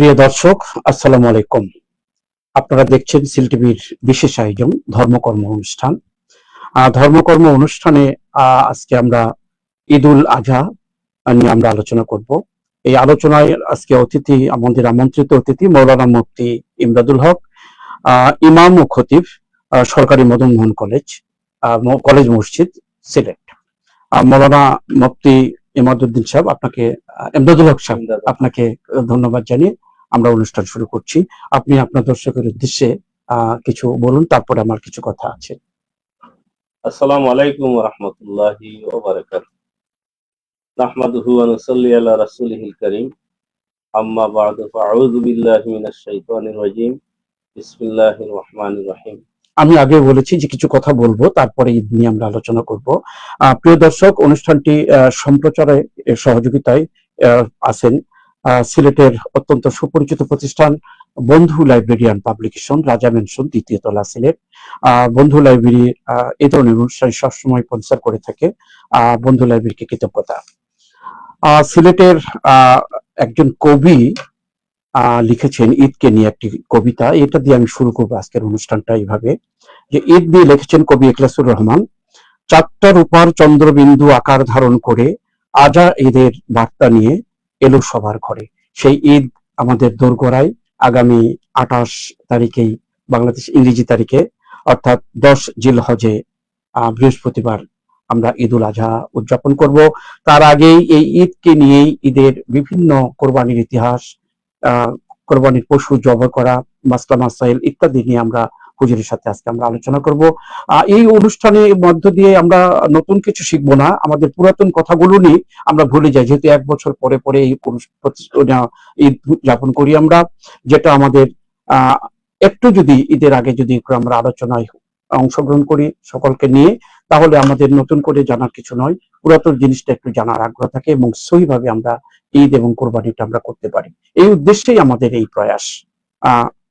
প্রিয় দর্শক, আসসালামু আলাইকুম। আপনারা দেখছেন সিল টিভির বিশেষ আয়োজন ধর্মকর্ম অনুষ্ঠান। ধর্মকর্ম অনুষ্ঠানে আজকে আমরা ঈদ উল আজহা নিয়ে আমরা আলোচনা করব। এই আলোচনায় আজকে অতিথি, আমাদের আমন্ত্রিত অতিথি মৌলানা মুফতি ইমদাদুল হক, ইমাম ও খতিব, সরকারি মদন মোহন কলেজ মসজিদ, সিলেট। মৌলানা মুফতি ইমাদুদ্দিন সাহেব, আপনাকে ইমদাদুল হক সাহেব, আপনাকে ধন্যবাদ জানিয়ে আমরা অনুষ্ঠান শুরু করছি। আপনি আপনার দর্শকের উদ্দেশ্যে কিছু বলুন, তারপরে আমার কিছু কথা আছে। আসসালামু আলাইকুম ওয়া রাহমাতুল্লাহি ওয়া বারাকাতুহু। নাহমাদুহু ওয়া নুসাল্লি আলা রাসূলিহিল কারীম। আম্মা বা'দু ফাআউযু বিল্লাহি মিনাশ শাইতানির রাজীম। বিসমিল্লাহির রহমানির রহিম। আমি আগে বলেছি যে কিছু কথা বলবো, তারপরে ঈদ নিয়ে আমরা আলোচনা করব। প্রিয় দর্শক, অনুষ্ঠানটি সম্প্রচারে সহযোগিতায় আছেন সিলেটের অত্যন্ত সুপরিচিত প্রতিষ্ঠান বন্ধু লাইব্রেরিয়ান পাবলিকেশন, রাজা মেনশন, দ্বিতীয় তলা, সিলেট। বন্ধু লাইব্রেরি এই ধরনের অনুষ্ঠান সবসময় স্পন্সর করে থাকে। বন্ধু লাইব্রেরিকে কৃতজ্ঞতা। সিলেটের একজন কবি লিখেছেন ঈদকে নিয়ে একটি কবিতা, এটা দিয়ে আমি শুরু করবো আজকের অনুষ্ঠানটা। এইভাবে যে ঈদ দিয়ে লিখেছেন কবি ইখলাসুর রহমান, চারটার উপর চন্দ্রবিন্দু আকার ধারণ করে আজা ঈদের বার্তা নিয়ে এলো সবার ঘরে। সেই ঈদ আমাদের দোরগোড়ায় আগামী 28 তারিখেই, বাংলাদেশ ইংরেজি তারিখে, অর্থাৎ 10 জিলহজে বৃহস্পতিবার আমরা ঈদ উল আজহা উদযাপন করব। তার আগেই এই ঈদকে নিয়েই ঈদের বিভিন্ন কোরবানির ইতিহাস, কোরবানির পশু জবাই করা, মাসলা মাসাইল ইত্যাদি নিয়ে আমরা হুজুরের সাথে আজকে আমরা আলোচনা করব। এই অনুষ্ঠানের মধ্য দিয়ে আমরা নতুন কিছু শিখবো না, আমাদের পুরাতন কথাগুলো নিয়ে আমরা ভুলে যাই, যেহেতু 1 বছর পরে পরে এই ঈদ যাপন করি আমরা। যেটা আমাদের একটু যদি ঈদের আগে যদি আমরা আলোচনায় অংশগ্রহণ করি সকলকে নিয়ে, তাহলে আমাদের নতুন করে জানার কিছু নয়, পুরাতন জিনিসটা একটু জানার আগ্রহ থাকে এবং সহিভাবে আমরা ঈদ এবং কোরবানিটা আমরা করতে পারি। এই উদ্দেশ্যেই আমাদের এই প্রয়াস।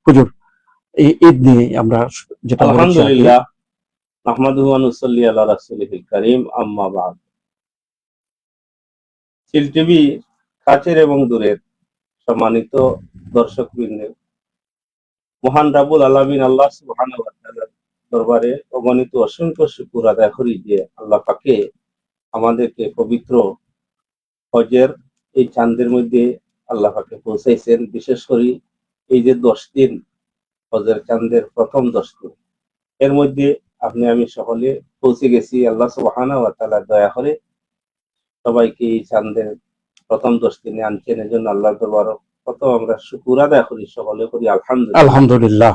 হুজুর, এই ঈদ নিয়ে আমরা যেটা আলহামদুলিল্লাহ, নাহমাদুহু ওয়া নুসাল্লি আলা রাসূলিহিল কারীম, আম্মা বা'দ। সিল টিভি কাছের এবং দূরের সম্মানিত দর্শকবৃন্দ, মহান রাব্বুল আলামিন আল্লাহ সুবহানাহু ওয়া তাআলার দরবারে অগণিত অসংখ্য শুকর আদায় করি যে আল্লাহ পাকে আমাদেরকে পবিত্র হজের এই চাঁদের মধ্যে আল্লাহ পাকে পৌঁছাইছেন। বিশেষ করে এই যে 10 দিন, হজের চাঁদের প্রথম 10 দিন, এর মধ্যে আপনি আমি সকলে পৌঁছে গেছি। আল্লাহ সুবহানাহু ওয়া তাআলা দয়া করে সবাইকে এই চাঁদের প্রথম 10 দিনে আনছেন। এজন্য আল্লাহর দরবারে কত আমরা শুকর আদায় করি, সকলে করি আলহামদুলিল্লাহ।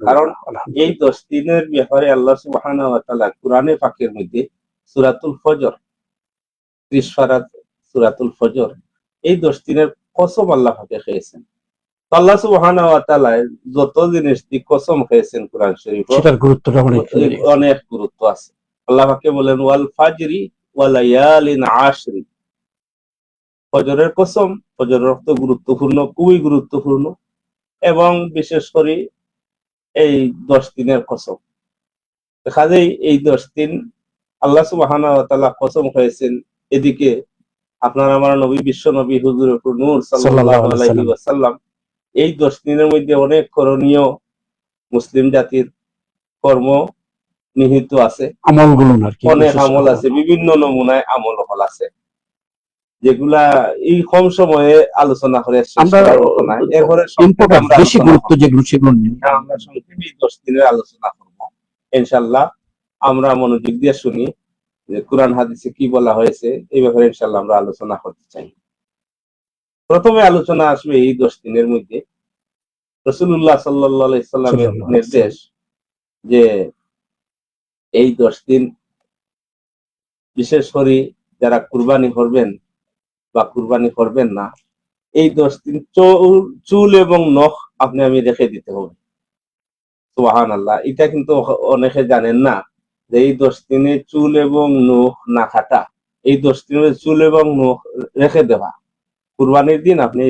কারণ এই 10 দিনের ব্যাপারে আল্লাহ সুবহানাহু ওয়া তাআলা কুরআনে পাকের মধ্যে সূরাতুল ফজর, 30 পারার সূরাতুল ফজর, এই 10 দিনের কসম আল্লাহ পাকে খেয়েছেন। আল্লাহ সুবহানাহু ওয়া তাআলা যত জিনিস দি কসম খেয়েছেন কোরআন শরীফে, সেটার গুরুত্বটা অনেক গুরুত্ব আছে। আল্লাহ পাকে বলেন ওয়াল ফাজরি ওয়া লায়ালিন আশরি, ফজরের কসম। ফজরের অর্থ গুরুত্বপূর্ণ, খুবই গুরুত্বপূর্ণ, এবং বিশেষ করে এই 10 দিনের কসম। দেখা যায় এই 10 দিন আল্লাহ সুবহানাহু ওয়া তাআলা কসম হয়েছেন। এদিকে আপনার আমার নবী, বিশ্ব নবী হুজুর নূর সাল্লাল্লাহু আলাইহি ওয়াসাল্লাম এই 10 দিনের মধ্যে অনেক করণীয় মুসলিম জাতির কর্ম নিহিত আছে, আমলগুলো অনেক আমল আছে, বিভিন্ন নমুনায় আমল হল আছে, যেগুলা এই কম সময়ে আলোচনা করে এরপরে বেশি গুরুত্ব যেগুলো সেগুলো আমরা সংক্ষেপে 10 দিনের আলোচনা করবো ইনশাআল্লাহ। আমরা মনোযোগ দিয়ে শুনি যে কুরআন হাদিসে কি বলা হয়েছে, এই ব্যাপারে ইনশাআল্লাহ আমরা আলোচনা করতে চাই। প্রথমে আলোচনা আসবে এই 10 দিনের মধ্যে রাসূলুল্লাহ সাল্লাল্লাহু আলাইহি সাল্লামের নির্দেশ যে এই 10 দিন বিশেষ করে যারা কুরবানি করবেন বা কুরবানি করবেন না, এই 10 দিন চুল এবং নখ আপনি আমি রেখে দিতে হবে। সুবহানাল্লাহ, এটা কিন্তু অনেকে জানেন না যে এই 10 দিনে চুল এবং নখ না কাটা, এই 10 দিনে চুল এবং নখ রেখে দেওয়া। কুরবানির দিন আপনি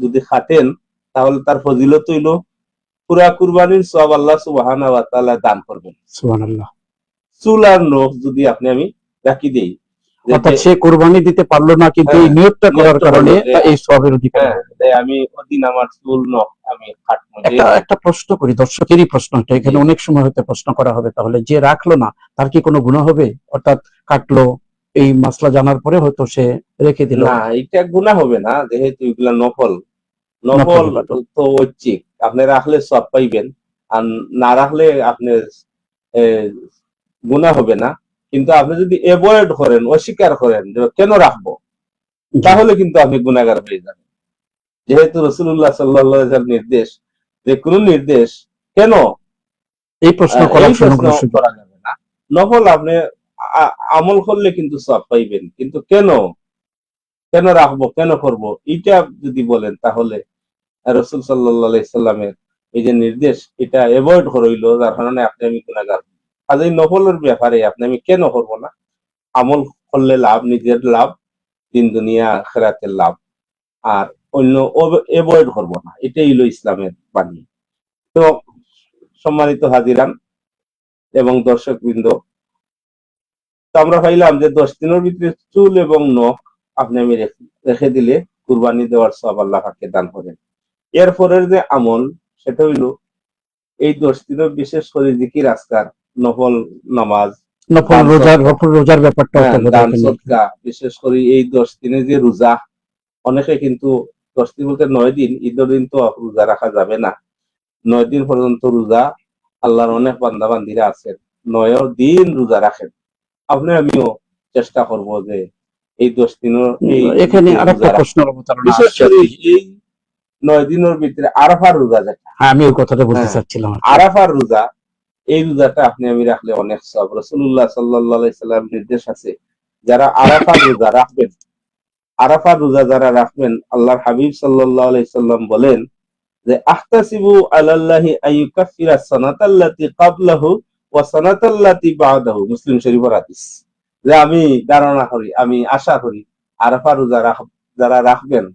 যদি কাটেন তাহলে তার ফজিলত হইল পুরা কুরবানির সওয়াব আল্লাহ সুবহানাহু ওয়া তাআলা দান করবেন। সুবহানাল্লাহ। চুল আর নখ যদি আপনি আমি রাখি দেই, যে অর্থাৎ সে কোরবানি দিতে পারলো না, কিন্তু এই হ্যাঁ, নিয়তটা করার নিয়তটা কারণে হলো যে এই সওয়াবের অধিকারী হ্যাঁ, হবে। যে আমি ওদিন আমার চুল নখ আমি কাটবো, যে একটা একটা প্রশ্ন করি, দর্শকেরই প্রশ্নটা, এখানে জি। অনেক সময় হতে প্রশ্ন করা হবে, তাহলে যে রাখলো না তার কি কোনো গুনাহ হবে? অর্থাৎ কাটলো, এই মাসলা জানার পরে হয়তো সে রেখে দিল, না, এটা গুনাহ হবে না, যেহেতু এগুলা নফল। নফল নফল ইবাদত। তো ঐচ্ছিক, আপনি রাখলে সব পাইবেন, আর না রাখলে আপনি গুনাহ হবে না। কিন্তু আপনি যদি এভয়েড করেন, অস্বীকার করেন যে কেন রাখবো, জি, তাহলে কিন্তু আপনি গুনাহগার হয়ে যাবেন। যেহেতু রাসূলুল্লাহ সাল্লাল্লাহু আলাইহি ওয়াসাল্লাম নির্দেশ, যে কোন নির্দেশ কেন, এই প্রশ্ন এই করার প্রশ্ন সমগ্র সুযোগ। করা যাবে না। নফল আপনি আমল করলে কিন্তু সব পাইবেন, কিন্তু কেন, কেন রাখবো, কেন করব, এটা যদি বলেন তাহলে রাসূল সাল্লাল্লাহু আলাইহি সাল্লামের এই যে নির্দেশ, এটা এভয়েড হইল, যার কারণে আপনি আমি গুনাহগার। আর এই নফলের ব্যাপারে আপনি আমি কেন করব না, আমল করলে লাভ, নিজের লাভ, দিন দুনিয়া আখিরাতের লাভ, আর অন্য এভয়েড করব না, এটাই হলো ইসলামের বাণী। তো সম্মানিত হাজিরান এবং দর্শক বৃন্দ, তো আমরা পাইলাম যে 10 দিনের ভিতরে চুল এবং নখ আপনি আমি রেখে দিলে কুরবানি দেওয়ার সওয়াব আল্লাহ পাকে দান করেন। এরপরের যে আমল, সেটা হইল এই 10 দিনের বিশেষ করে জিকির আজকার, নফল নামাজ, দান সদকা। নফল রোজার ব্যাপারটাও তো হ্যাঁ, বোধহয় দান এখানে। সদকা, বিশেষ করে এই 10 দিনে যে রোজা, অনেকে কিন্তু 10 দিন বলতে 9 দিন, ঈদের দিন তো রোজা রাখা যাবে না। 9 দিন পর্যন্ত রোজা, আল্লাহর অনেক বান্দা বান্দিরা আছেন 9 দিন রোজা রাখেন। আপনি আমিও চেষ্টা করব যে এই 10 দিনের এই এখানে ভিতরে আরেকটা রোজা রাখা। প্রশ্নের অবতারণা বিশেষ আসছে আর করে কি। এই 9 দিনের ভিতরে আরাফার রোজা যেটা, হ্যাঁ, আমি ওই কথাটা বলতে হ্যাঁ, চাচ্ছিলাম আর কি। আরাফার রোজা, এই রোজাটা আপনি আমি রাখলে অনেক সওয়াব। রাসূলুল্লাহ সাল্লাল্লাহু আলাইহি সাল্লাম নির্দেশ আছে, যারা আরাফার রোজা রাখবেন, আরাফার রোজা যারা রাখবেন, আল্লাহর হাবিব সাল্লাল্লাহু আলাইহি সাল্লাম বলেন যে আহতাসিবু আলাল্লাহি আইয়ুকাফিরা সানাতাল্লাতি ক্বাবলাহু ওয়া সানাতাল্লাতি বা'দাহু, মুসলিম শরীফের হাদিস। যে আমি ধারণা করি, আমি আশা করি আরাফা রোজা যারা রাখবেন,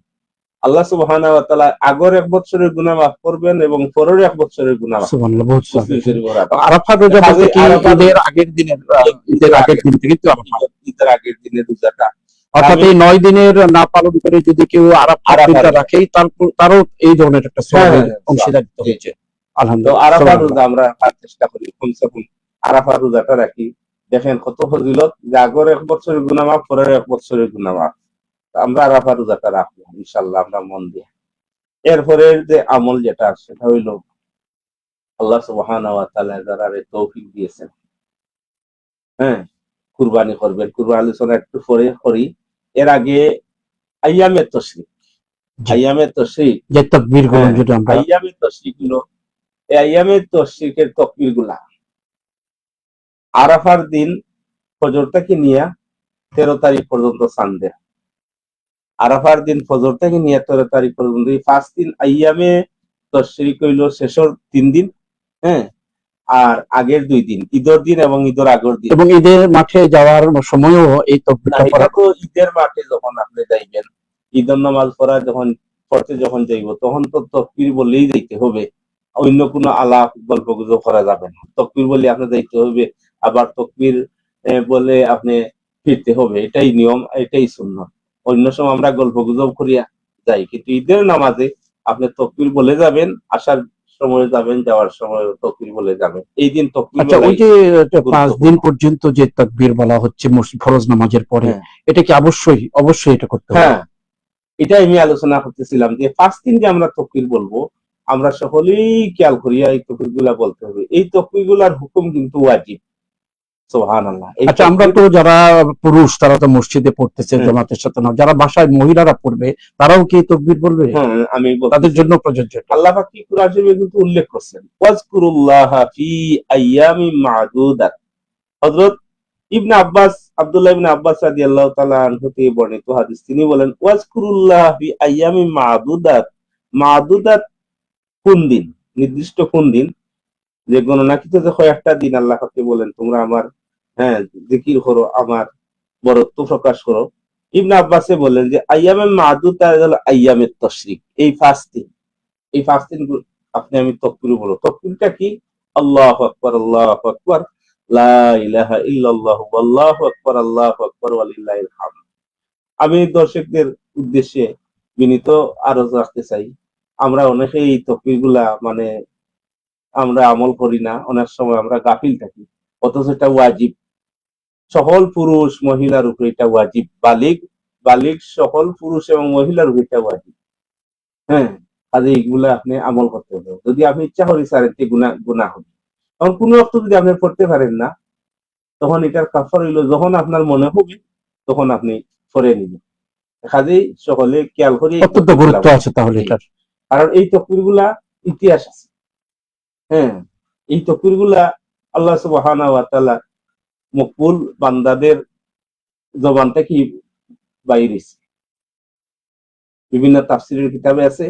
আল্লাহ সুবহানাহু ওয়া তাআলা আগের 1 বছরের গুনাহ মাফ করবেন এবং পরের 1 বছরের গুনাহ মাফ করবেন। সুবহানাল্লাহ, বহুত সওয়াব মুসলিম এখানে। শরীফের হাদিস। আরাফাত রোজা বলতে কাজেই কি আরাফা ঈদের আগের দিনের, ঈদের ঈদের আগের আগের দিন থেকে তো আরাফা। ঈদের আগের দিনের রোজাটা, অর্থাৎ আমি এই 9 দিনের না পালন করে যদি কেউ আরাফার আরাফা দিনটা রোজা, রাখে, তারও এই ধরনের একটা হ্যাঁ সওয়াবের হ্যাঁ হ্যাঁ, সব, অংশীদারিত্ব জি। হচ্ছে। তো আলহামদুলিল্লাহ, আরাফার সুবহানাল্লাহ। রোজা আমরা রাখার চেষ্টা করি, কমসে কম আরাফার রোজাটা রাখি। দেখেন কত ফজিলত, যে আগের 1 বছরের গুনাহ মাফ, পরের 1 বছরের গুনাহ মাফ। আমরা আরাফার রোজাটা রাখবো ইনশাআল্লাহ, আমরা মন দিয়ে। এরপরে যে আমল যেটা, সেটা হইল আল্লাহ সুবহানাহু ওয়া তাআলা যারা তৌফিক দিয়েছেন, হ্যাঁ, কুরবানি করবেন, কুরবানি আলোচনা একটু পরে করি। এর আগে আইয়ামে তশরিক, জি, আইয়ামে তশরিক, যে তাকবীর গুলো হ্যাঁ, যদি আমরা, আইয়ামে তশরিক গুলো, এই আইয়ামে তশরিকের তাকবীর গুলা আরাফার দিন ফজর থেকে নিয়ে 13 তারিখ পর্যন্ত সানডে, আরাফার দিন ফজর থেকে নিয়ে 13 তারিখ পর্যন্ত, এই 5 দিন আইয়ামে তশরিক হইল শেষের 3 দিন, হ্যাঁ, আর আগের 2 দিন, ঈদের দিন এবং ঈদের আগের দিন। এবং ঈদের মাঠে যাওয়ার সময়ও এই না, তাকবীরটা এটা পড়া। তো ঈদের মাঠে যখন আপনি যাইবেন, ঈদের নামাজ পড়া যখন পড়তে যখন যাইব, তখন তো তকবীর বলেই যাইতে হবে, অন্য কোনো আলাপ গল্প গুজব করা যাবে না। তকবীর বলে আপনি যাইতে হবে, আবার তকবীর বলে আপনি ফিরতে হবে, এটাই নিয়ম, এটাই সুন্নাত। অন্য সময় আমরা গল্প গুজব করিয়া যাই, কিন্তু ঈদের নামাজে আপনি তকবীর বলে যাবেন, আসার সময় যাবেন, যাওয়ার সময় তকবীর বলে যাবেন। এই দিন তকবীর আচ্ছা, ওই বলাই যে 5 দিন গুরুত্বপূর্ণ। পর্যন্ত যে তাকবীর বলা হচ্ছে ফরজ নামাজের পরে, হ্যাঁ এটা কি অবশ্যই অবশ্যই এটা করতে হবে? হ্যাঁ, এটাই আমি আলোচনা করতেছিলাম, যে 5 দিন যে আমরা তকবীর বলবো, আমরা সকলেই খেয়াল করিয়া এই তকবীর গুলা বলতে হবে। এই তকবীর গুলার হুকুম কিন্তু ওয়াজিব। সুবহানাল্লাহ, এই আচ্ছা, আমরা তকবীর, তো যারা পুরুষ তারা তো মসজিদে পড়তেছে হ্যাঁ জামাতের সাথে, না যারা বাসায় মহিলারা পড়বে তারাও কি তাকবীর বলবে? হ্যাঁ, আমি তাদের বলতেছি, জন্য প্রযোজ্য এটা? আল্লাহ পাক কি কুরআন শরীফে কিন্তু উল্লেখ করছেন, ওয়াজকুরুল্লাহা ফি আইয়ামিন মা'দুদাত। হযরত ইবনে আব্বাস, আব্দুল্লাহ ইবনে আব্বাস রাদিয়াল্লাহু তাআলা আনহু থেকে বর্ণিত হাদিস, তিনি বলেন ওয়াজকুরুল্লাহা ফি আইয়ামিন মা'দুদাত। মা'দুদাত কোন দিন, নির্দিষ্ট কোন দিন, যে গণনাকৃত যে কয়েকটা দিন আল্লাহ পাকে বলেন তোমরা আমার, হ্যাঁ, জিকির করো, আমার বরত্ব প্রকাশ করো। ইবনে আব্বাসে বলেন যে আইয়ামে মাদুদা হলো আইয়ামে তশরিক, এই 5 দিন, এই 5 দিন আপনি আমি তকবীর বলো। তকবীরটা কি? আল্লাহু আকবার, আল্লাহু আকবার, লা ইলাহা ইল্লাল্লাহু আল্লাহু আকবার ওয়ালিল্লাহিল হামদ। আমি দর্শকদের উদ্দেশ্যে বিনীত আরজ রাখতে চাই, আমরা অনেকেই এই তাকবীর গুলা মানে আমরা আমল করি না, অনেক সময় আমরা গাফিল থাকি, অথচ এটা ওয়াজিব। সকল পুরুষ মহিলার উপরে এটা ওয়াজিব, বালিগ বালিগ সকল পুরুষ এবং মহিলার উপরে এটা ওয়াজিব। হ্যাঁ, কাজে এইগুলা আপনি আমল করতে হবে। যদি আপনি ইচ্ছা করি স্যার এতে গুনাহ হবে, তখন কোনো অর্থ যদি আপনি পড়তে পারেন না, তখন এটার কাফার হইল যখন আপনার মনে হবে তখন আপনি পড়ে নিবেন। কাজেই সকলে খেয়াল করি এই অত্যন্ত তাকবীরগুলা গুরুত্ব আছে তাহলে এটার। কারণ এই তাকবীরগুলা ইতিহাস আছে। হ্যাঁ, এই তাকবীরগুলা আল্লাহ সুবহানাহু ওয়া তাআলা মকবুল বান্দাদের জবান থেকে বাইরেছে। বিভিন্ন তাফসীরের কিতাবে আছে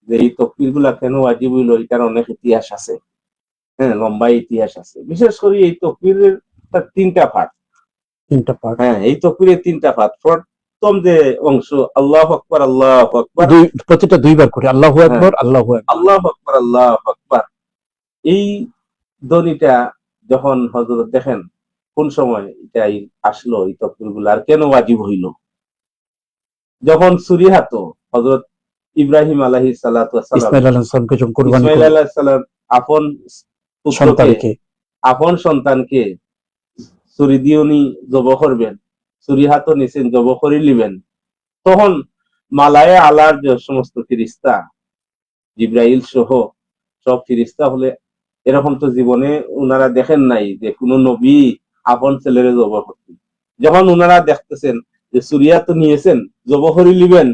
যে এই তাকবীরগুলা কেন ওয়াজিব হইল, এটার অনেক ইতিহাস আছে। হ্যাঁ, লম্বা ইতিহাস আছে। বিশেষ করে এই তাকবীরের তার তিনটা পার্ট। হ্যাঁ, এই তাকবীরের তিনটা পার্ট। প্রথম যে অংশ আল্লাহু আকবার আল্লাহু আকবার, প্রতিটা দুইবার করে আল্লাহু হ্যাঁ, আকবার আল্লাহু আকবার আল্লাহু আকবার আল্লাহু আকবার। এই ধ্বনিটা যখন হযরত দেখেন কোন সময় এটাই আসলো, এই তাকবীরগুলো আর কেন ওয়াজিব হইল, যখন ছুরি হাত হযরত ইব্রাহিম আলাইহিস সালাতু ওয়াস সালাম ইসমাঈল আলাইহিস সালামকে যখন কুরবানি ইসমাঈল করলেন আলাইহিস সালাম আপন পুত্রকে সন্তানকে, আপন সন্তানকে ছুরি দিয়ে উনি জবাই করবেন, ছুরি হাত নিছেন জবাই করে নিবেন, তখন মালায়ে আলার যে সমস্ত ফেরেশতা জিবরাইল সহ সব ফেরেশতা হলে এরকম তো জীবনে উনারা দেখেন নাই যে কোন নবী আপন ছেলেরে জবাই করতে। যখন উনারা দেখতেছেন যে সুরিয়া তো নিয়েছেন জবাই করে নিবেন,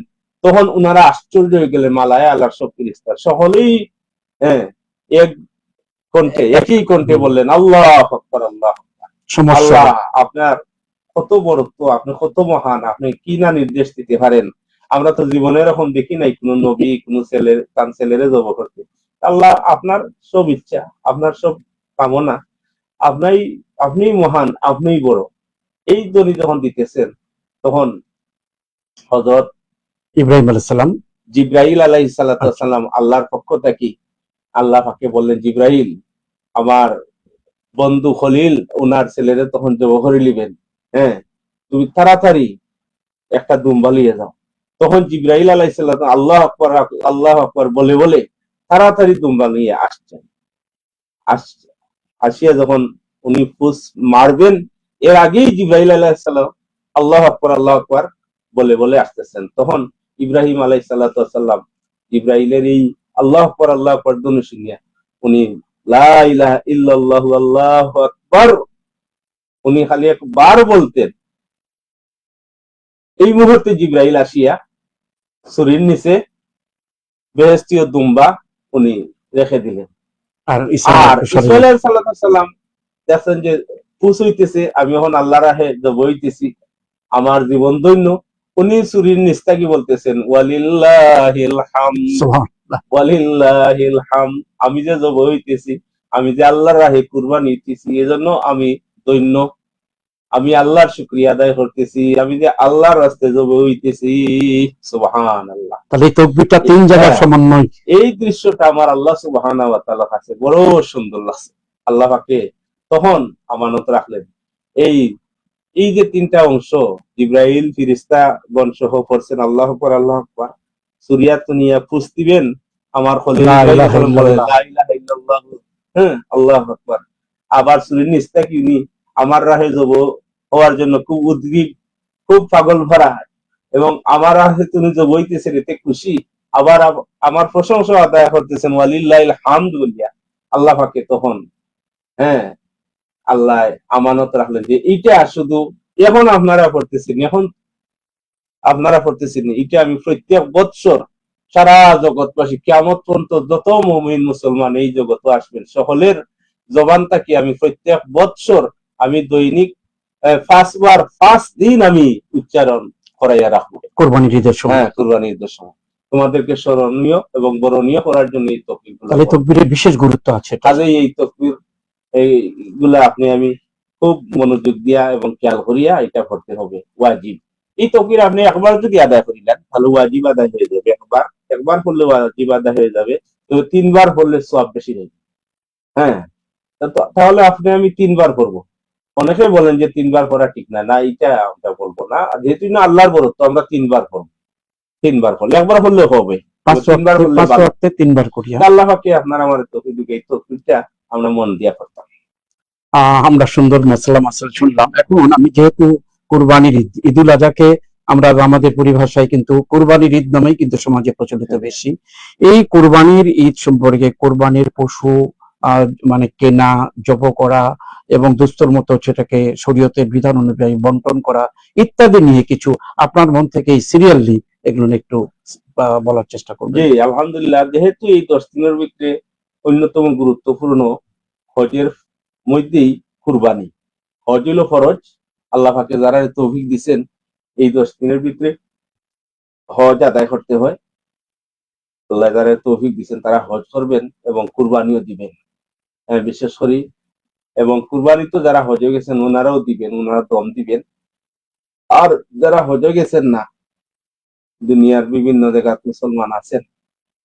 তখন উনারা আশ্চর্য হয়ে গেলেন। মালায়ে আলার সব ফেরেশতা সকলেই হ্যাঁ এক কণ্ঠে একই কণ্ঠে বললেন আল্লাহু আকবার আল্লাহ। সমস্যা আল্লাহ আপনার কত বড়ত্ব, আপনি কত মহান, আপনি কি না নির্দেশ দিতে পারেন, আমরা তো জীবনে এরকম দেখি নাই কোন নবী কোন ছেলের তার ছেলেরে জবাই করতে। আল্লাহ আপনার সব ইচ্ছা, আপনার সব কামনা, আপনি মহান, আপনিই বড়। এই ধ্বনি যখন দিতেছেন, তখন হযরত ইব্রাহিম আলাইহিস সালাম জিবরাইল আলাইহিস সালাতু ওয়াস সালাম আল্লাহর পক্ষ থেকে আল্লাহ পাকে বললেন, জিবরাইল আমার বন্ধু খলিল উনার ছেলেরে তখন জবাই করে নিবেন, হ্যাঁ তুমি তাড়াতাড়ি একটা দুম্বা লিয়ে যাও। তখন জিবরাইল আলাইহিস সালাম আল্লাহু আকবার বলে বলে তাড়াতাড়ি দুম্বা নিয়ে আসিয়া যখন উনি ফুস মারবেন, এর আগেই জিবরাইল আলাইহিস সালাম আল্লাহু আকবার বলে বলে আসতেছেন। তখন ইব্রাহিম আলাইহিস সালাতু ওয়াস সালাম জিবরাইলের এই আল্লাহু আকবার ধ্বনি শুনিয়া উনি লা ইলাহা ইল্লাল্লাহু আল্লাহু আকবার উনি খালি একবার বলতেন, এই মুহূর্তে জিবরাইল আসিয়া ছুরির নিচে বেহেশতীয় দুম্বা উনি রেখে দিলেন। আর আর ইসমাঈল ইসমাঈল আলাইহিস সালাম দেখছেন যে ফুস হইতেছে, আমি এখন আল্লাহ রাহে জবাই হইতেছি, আমার জীবন ধন্য। উনি ছুরির নিচ থেকে বলতেছেন ওয়ালিল্লাহিল হামদ সুবহানাল্লাহ। ওয়ালিল্লাহিল হামদ, আমি যে জবাই হইতেছি, আমি যে আল্লাহর রাহে কুরবানি দিতেছি, এজন্য আমি ধন্য, আমি আল্লাহর শুকরিয়া আদায় করতেছি, আমি যে আল্লাহর রাস্তায় জবাই হইতেছি। সুবহানাল্লাহ। তাহলে এই তাকবীরটা তিন জায়গার হ্যাঁ, সমন্বয়। এই দৃশ্যটা আমার আল্লাহ সুবহানাহু ওয়া তাআলার কাছে বড় সুন্দর লাগছে। আল্লাহ পাকে তখন আমানত রাখলেন। এই এই যে তিনটা অংশ জিবরাইল ফিরিস্তা গণ সহ পড়ছেন আল্লাহু আকবার আল্লাহু আকবার, সুরিয়া তুনিয়া ফুস দিবেন, আমার খলিল লা ইব্রাহিম ইলাহা যখন বলে ইল্লাল্লাহ। লা ইলাহা ইল্লাল্লাহ, হ্যাঁ আল্লাহু আকবার, আবার সূরা নিসা কি উনি আমার রাহে যাব হওয়ার জন্য খুব উদ্গ্রীব, খুব পাগল ভরা, এবং আমার রাহে তুমি যে বইতেছেন এতে খুশি, আবার আমার প্রশংসা আদায় করতেছেন ওয়ালিল্লাহিল হামদ বলিয়া। আল্লাহ পাকে তখন হ্যাঁ আল্লাহ আমানত রাখলেন যে এইটা শুধু এখন আপনারা পড়তেছেন এটা আমি প্রত্যেক বৎসর সারা জগৎবাসী কিয়ামত পর্যন্ত যত মুমিন মুসলমান এই জগতে আসবেন সকলের জবান থেকে আমি প্রত্যেক বৎসর আমি দৈনিক 5 বার 5 দিন আমি উচ্চারণ করাইয়া রাখবো কোরবানির ঈদের সময়। হ্যাঁ, কুরবানির ঈদের সময় তোমাদেরকে স্মরণীয় এবং বরণীয় করার জন্য এই তাকবীরগুলো। তাহলে তাকবীরের বিশেষ গুরুত্ব আছে। কাজেই এই তাকবীর এইগুলা আপনি আমি খুব মনোযোগ দিয়া এবং খেয়াল করিয়া এটা করতে হবে, ওয়াজিব। এই তাকবীর আপনি একবার যদি আদায় করিলেন তাহলে ওয়াজিব আদায় হয়ে যাবে, একবার পড়লে ওয়াজিব আদায় হয়ে যাবে, তো 3 বার পড়লে সওয়াব বেশি হবে। হ্যাঁ, তাহলে আপনি আমি 3 বার করব। অনেকে বলেন যে 3 বার করা ঠিক না, না এটা আমরা বলবো না, যেহেতু না আল্লাহর বরত্ব আমরা 3 বার করবো, 3 বার করলে, একবার হলে হবে, পাঁচ তবে 3 বার ওয়াক্তে করলে পাঁচ ভালো। ওয়াক্তে 3 বার করিয়া। আল্লাহ পাকে আপনার আমার তৌফিক দিকে, এই তৌফিকটা আমরা মন দিয়া করতাম। আমরা সুন্দর মাসালা মাসাল শুনলাম। এখন আমি যেহেতু কুরবানির ঈদ, ঈদুল আজহাকে আমরা আমাদের পরিভাষায় কিন্তু কুরবানির ঈদ নামেই কিন্তু সমাজে প্রচলিত বেশি। এই কুরবানির ঈদ সম্পর্কে কোরবানির পশু মানে কেনা, জব করা এবং দুস্তর মতো সেটাকে শরীয়তের বিধান অনুযায়ী বন্টন করা ইত্যাদি নিয়ে কিছু আপনার মন থেকে সিরিয়ালি এগুলো নিয়ে একটু বলার চেষ্টা করবেন। জি আলহামদুলিল্লাহ, যেহেতু এই 10 দিনের ভিতরে অন্যতম গুরুত্বপূর্ণ হজের মধ্যেই কুরবানি। হজ হলো ফরজ, আল্লাহ পাকে যারা তৌফিক দিচ্ছেন এই 10 দিনের ভিতরে হজ আদায় করতে হয়, আল্লাহ যারা তৌফিক দিচ্ছেন তারা হজ করবেন এবং কুরবানিও দিবেন। বিশেষ করে এবং কুরবানি তো যারা হজে গেছেন ওনারাও দিবেন, ওনারা দম দিবেন। আর যারা হজে গেছেন না, দুনিয়ার বিভিন্ন জায়গায় মুসলমান আছেন,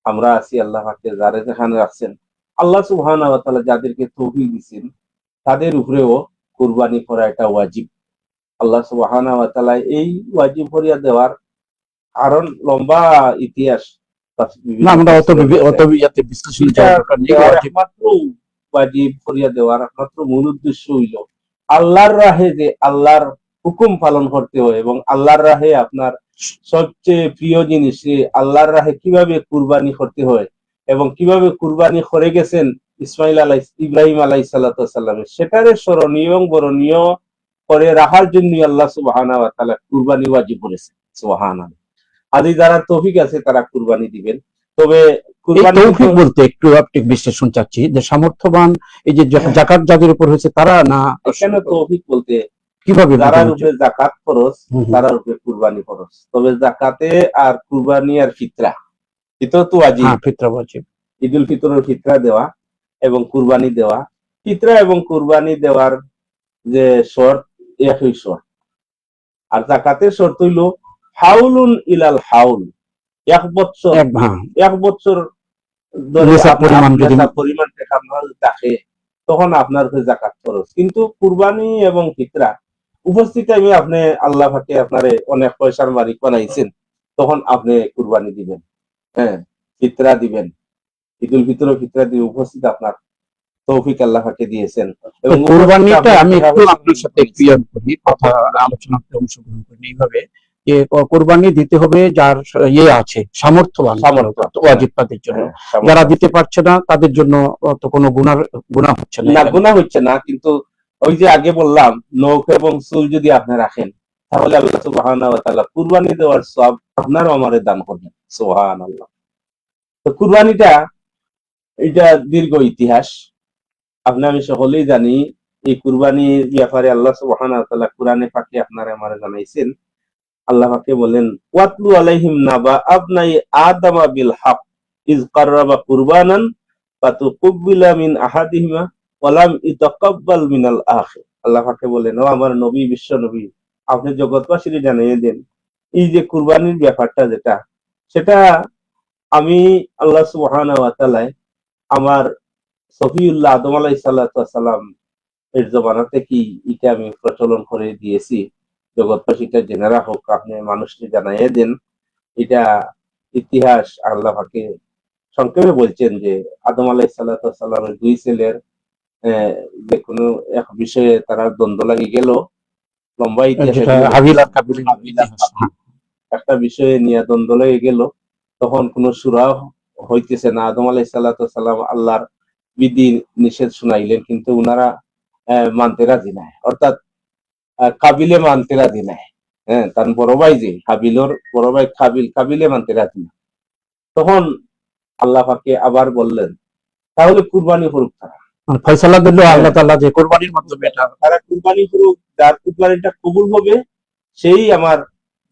আমরা আছি, আল্লাহ পাকে যারা যেখানে রাখছেন, আল্লাহ সুবহানাহু ওয়া তাআলা যাদেরকে তৌফিক দিচ্ছেন তাদের উপরেও কুরবানি করা এটা ওয়াজিব। আল্লাহ সুবহানাহু ওয়া তাআলা এই ওয়াজিব করিয়া দেওয়ার কারণ লম্বা ইতিহাস। না, আমরা অত ইয়াতে বিশ্লেষণ যাওয়ার দরকার নেই। একমাত্র ওয়াজিব করিয়া দেওয়ার একমাত্র মূল উদ্দেশ্য হইল আল্লাহর রাহে যে আল্লাহর হুকুম পালন করতে হয় এবং আল্লাহর রাহে আপনার সবচেয়ে প্রিয় জিনিস আল্লাহর রাহে কিভাবে কুরবানি করতে হয় এবং কিভাবে কুরবানি করে গেছেন ইব্রাহিম আলাইহিস সালামের, সেটারে স্মরণীয় এবং বরণীয় করে রাখার জন্য আল্লাহ সুবহানাহু ওয়া তাআলা কুরবানি ওয়াজিব করেছেন। সুবহানাল্লাহ। আদি যারা তৌফিক আছে তারা কুরবানি দিবেন। তবে কুরবানি তৌফিক বলতে একটু আপনি বিশ্লেষণ চাচ্ছি যে সামর্থ্যবান এই যে যাকাত যাদের উপর হয়েছে তারা না, এখানে তৌফিক বলতে কিভাবে যারা উপরে যাকাত খরচ তারা উপরে কুরবানি খরচ। তবে যাকাতে আর কুরবানি আর ফিতরা, ফিতরা তো ওয়াজিব। হ্যাঁ, ফিতরা ওয়াজিব। ঈদুল ফিতরের ফিতরা দেওয়া এবং কুরবানি দেওয়া, ফিতরা এবং কুরবানি দেওয়ার যে শর্ত একই শর্ত। আর যাকাতের শর্ত হইল হাউলুন ইলাল হাউল, 1 বছর, 1 বছর ধরে পরিমাণ টাকা আপনার থাকে তখন আপনার যাকাত খরচ। কিন্তু কুরবানি এবং ফিতরা উপস্থিত টাইমে আপনি আল্লাহ পাকে আপনারে অনেক পয়সার মালিক বানাইছেন, তখন আপনি কুরবানি দিবেন, হ্যাঁ ফিতরা দিবেন। ঈদুল ফিতর ও ফিতরা দিয়ে উপস্থিত আপনার তৌফিক আল্লাহ পাকে দিয়েছেন। এবং কুরবানিটা আমি একটু আপনার সাথে ক্লিয়ার করি, কথা আলোচনাতে অংশগ্রহণ করি এইভাবে যে কোরবানি দিতে হবে যার ইয়ে আছে, সামর্থ্যবান, ওয়াজিব তাদের জন্য। যারা দিতে পারছে না তাদের জন্য তো কোনো গুনাহ হচ্ছে না। গুনাহ হচ্ছে না, কিন্তু ওই যে আগে বললাম নখ এবং চুল যদি আপনি রাখেন তাহলে আল্লাহ সুবহানাহু ওয়া তাআলা কুরবানি দেওয়ার সওয়াব আপনারও আমারে দান করবেন। সুবহানাল্লাহ। তো কুরবানিটা এটা দীর্ঘ ইতিহাস, আপনি আমি সকলেই জানি। এই কুরবানির ব্যাপারে আল্লাহ সুবহানাহু ওয়া তাআলা কুরআনে পাকে আপনারে আমারে জানাইছেন। আল্লাহ পাকে বলেন ওয়াতলু আলাইহিম নাবা আবনাই আদামা বিল হক ইজ কাররাবা কুরবানান ফাতুকুব্বিলা মিন আহাদিহিমা ওয়া লাম ইতাকাব্বাল মিনাল আখির। আল্লাহ পাকে বলেন, ও আমার নবী, বিশ্ব নবী, আপনি জগৎবাসীকে জানিয়ে দেন এই যে কুরবানির ব্যাপারটা যেটা, সেটা আমি আল্লাহ সুবহানাহু ওয়া তাআলা আমার সফিউল্লাহ আদম আলাইহিস সালাতু ওয়াস সালাম এর জমানাতে কি এটা আমি প্রচলন করে দিয়েছি, জগৎবাসীটা জেনে রাখুক, আপনি মানুষকে জানাইয়ে দেন। এটা ইতিহাস আল্লাহ পাকে সংক্ষেপে বলছেন যে আদম আলাইহিস সালাতু ওয়াস সালামের 2 ছেলের যে কোনো এক বিষয়ে তারা দ্বন্দ্ব লাগি গেল, লম্বা ইতিহাস, একটা বিষয়ে নিয়ে দ্বন্দ্ব লেগে গেল, তখন কোনো সূরা হইতেছে না। আদম আলাইহিস সালাতু ওয়াস সালাম আল্লাহর বিধি নিষেধ শুনাইলেন, কিন্তু উনারা মানতে রাজি নাই, অর্থাৎ কাবিলে মানতে রাজি নাই। হ্যাঁ, তার বড় ভাই যে হাবিলর বড় ভাই কাবিলে মানতে রাজি না। তখন আল্লাহ পাকে আবার বললেন তাহলে কুরবানি করুক তারা, ফয়সালা দিল আল্লাহ তাআলা যে কুরবানির মাধ্যমে তারা কুরবানি করুক, যার কুরবানিটা কবুল হবে সেই আমার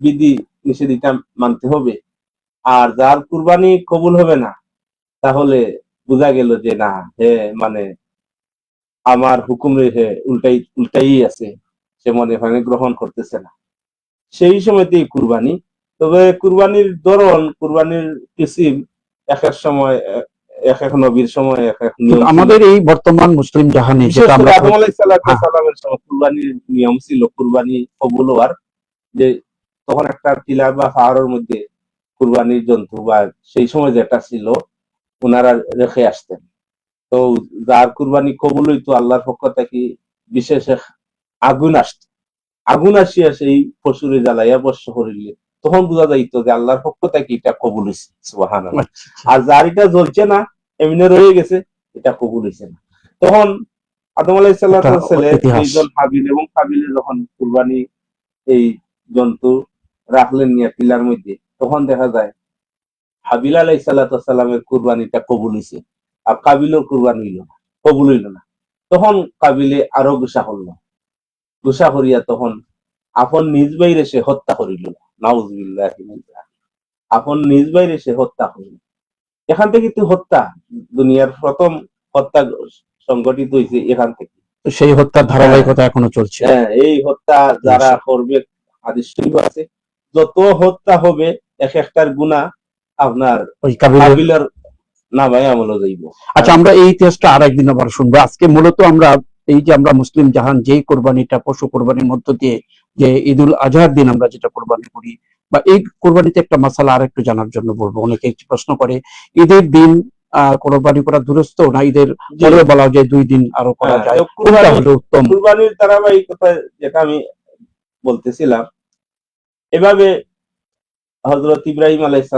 বিধি নিষেধিটা মানতে হবে, আর যার কুরবানি কবুল হবে না তাহলে বোঝা গেল যে না, হে মানে আমার হুকুমে হে উল্টাই আছে, সে মনে হয় গ্রহণ করতেছে না। সেই সময়তেই কুরবানি। তবে কুরবানির ধরন, কুরবানির কিসিম এক এক সময় এক এক নবীর সময় এক এক নিয়ম কিন্তু ছিল। আমাদের এই বর্তমান মুসলিম জাহানে বিশেষ যেটা করে আমরা আদম আলাইহিস হ্যাঁ, সালামের সময় কুরবানির নিয়ম ছিল, কুরবানি কবুল হওয়ার, যে তখন একটা টিলা বা পাহাড়ের মধ্যে কুরবানির জন্তু বা সেই সময় যেটা ছিল ওনারা রেখে আসতেন। তো যার কুরবানি কবুল হইতো আল্লাহর পক্ষ থেকে বিশেষ এক আগুন আসত, আগুন আসিয়া সেই পশুরে জ্বালাইয়া বর্ষ করিলে তখন বোঝা যাইতো যে আল্লাহর পক্ষ থেকে এটা কবুল হয়েছে, সুবহানাল্লাহ। আচ্ছা, আচ্ছা। আর যার এটা জ্বলছে না, এমনি রয়ে গেছে, এটা কবুল হয়েছে না। তখন আদম আলাইহিস একটা সালামের ছেলে ইতিহাস। দুইজন হাবিল এবং কাবিলে যখন কুরবানি এই জন্তু রাখলেন নিয়ে টিলার মধ্যে, তখন দেখা যায় হাবিল আলাইহিস সালামের কুরবানিটা কবুল হয়েছে, আর কাবিলের কুরবানি হইল না, কবুল হইল না। তখন কাবিলে আরো গুসা করল, গুসা করিয়া তখন আপন নিজ বাইরে সে হত্যা করিল, নাউজুবিল্লাহি মিন যালিক। আপন নিজ বাইরে সে হত্যা করিল। এখান থেকে তো হত্যা, দুনিয়ার প্রথম হত্যা সংগঠিত হয়েছে এখান থেকে। তো সেই হত্যার হ্যাঁ, ধারাবাহিকতা এখনো চলছে। হ্যাঁ, এই হত্যা যারা করবে, হাদিস শরীফ আছে, যত হত্যা হবে এক একটার গুনাহ আপনার ওই কাবিলের। কাবিলের নামায় আমলে যাইব। আচ্ছা, আমরা এই ইতিহাসটা আর একদিন আবার শুনবো। আজকে মূলত আমরা এই যে আমরা মুসলিম জাহান যেই কোরবানিটা পশু কোরবানির মধ্য দিয়ে যে ঈদুল আজহার দিন আমরা যেটা কোরবানি করি, বা এই কোরবানিতে একটা মাসালা আর একটু জানার জন্য বলবো। অনেকে প্রশ্ন করে ঈদের দিন কোরবানি করা দুরূহ না ঈদের জি, পরেও বলা যায় 2 দিন আরো করা হ্যাঁ, যায়, তো কোনটা হলো উত্তম? কুরবানির ধারাবাহিকতা যেটা আমি বলতেছিলাম, এভাবে হযরত ইব্রাহিম আলাইহিস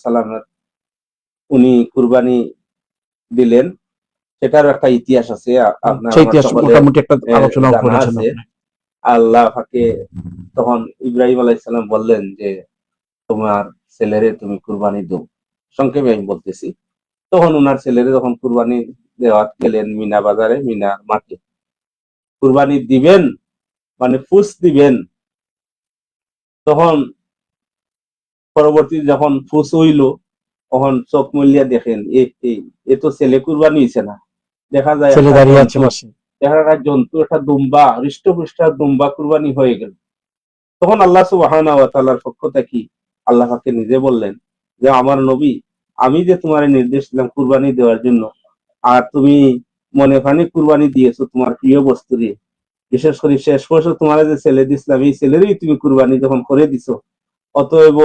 সালামের উনি কুরবানি দিলেন, সেটার একটা ইতিহাস আছে, আপনার সেই আমার ইতিহাস সকলের মোটামুটি একটা আলোচনা জানা করেছেন আছে। আপনি। আল্লাহ পাকে তখন ইব্রাহিম আলাইহিস সালাম বললেন যে তোমার ছেলেরে তুমি কুরবানি দাও। সংক্ষেপে আমি বলতেছি। তখন উনার ছেলেরে যখন কুরবানি দেওয়া গেলেন মিনা বাজারে, মিনার মাঠে কুরবানি দিবেন, মানে ফুস দিবেন, তখন পরবর্তী যখন ফুস হইল, তখন চোখ মলিয়া দেখেন এ তো ছেলে কুরবানি হইছে না। দেখা যায় ছেলে একটা দাঁড়িয়ে আছে জন্তু, পাশে। দেখা যায় একটা জন্তু, একটা দুম্বা, হৃষ্টপুষ্ট দুম্বা কুরবানি হয়ে গেল। তখন আল্লাহ সুবহানাহু ওয়া তাআলার পক্ষ থেকে আল্লাহ পাকে নিজে বললেন যে আমার নবী, আমি যে তোমার নির্দেশ দিলাম কুরবানি দেওয়ার জন্য, আর তুমি মনে প্রাণে কুরবানি দিয়েছো তোমার প্রিয় বস্তু দিয়ে, বিশেষ করে শেষ বছর তোমার যে ছেলে দিছিলাম এই ছেলেরই তুমি কুরবানি যখন করে দিছো, অতএব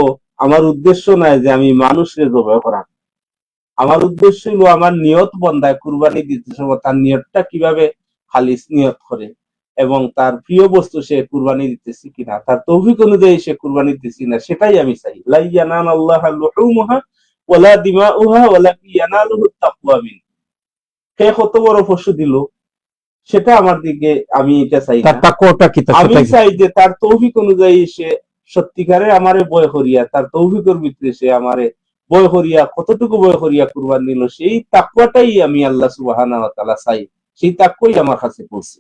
আমার উদ্দেশ্য নাই যে আমি মানুষকে জবাই করা, আমার উদ্দেশ্য হলো আমার নিয়ত বন্দায় কুরবানি দিতে সময় তার নিয়তটা কিভাবে খালিস নিয়ত করে, এবং তার প্রিয় বস্তু সে কুরবানি দিতেছে কিনা, তার তৌফিক অনুযায়ী সে কুরবানি দিতেছে কিনা, সেটাই আমি চাই। লা ইয়ানালাল্লাহা লুহুমুহা ওয়ালা দিমাউহা ওয়ালাকিন ইয়ানালুহু তাকওয়া মিনকুম। সে কত বড় পশু দিল সেটা আমার দিকে আমি এটা চাই তার না, তাকওয়াটা কি, তার আমি সেটাই। চাই যে তার তৌফিক অনুযায়ী সে সত্যিকারে আমারে বয় করিয়া, তার তৌফিকের ভিতরে সে আমারে বয় করিয়া, কতটুকু বয় করিয়া কুরবান দিল, সেই তাকওয়াটাই আমি আল্লাহ সুবহানাহু ওয়া তাআলা চাই, সেই তাকওয়াই আমার কাছে পৌঁছে।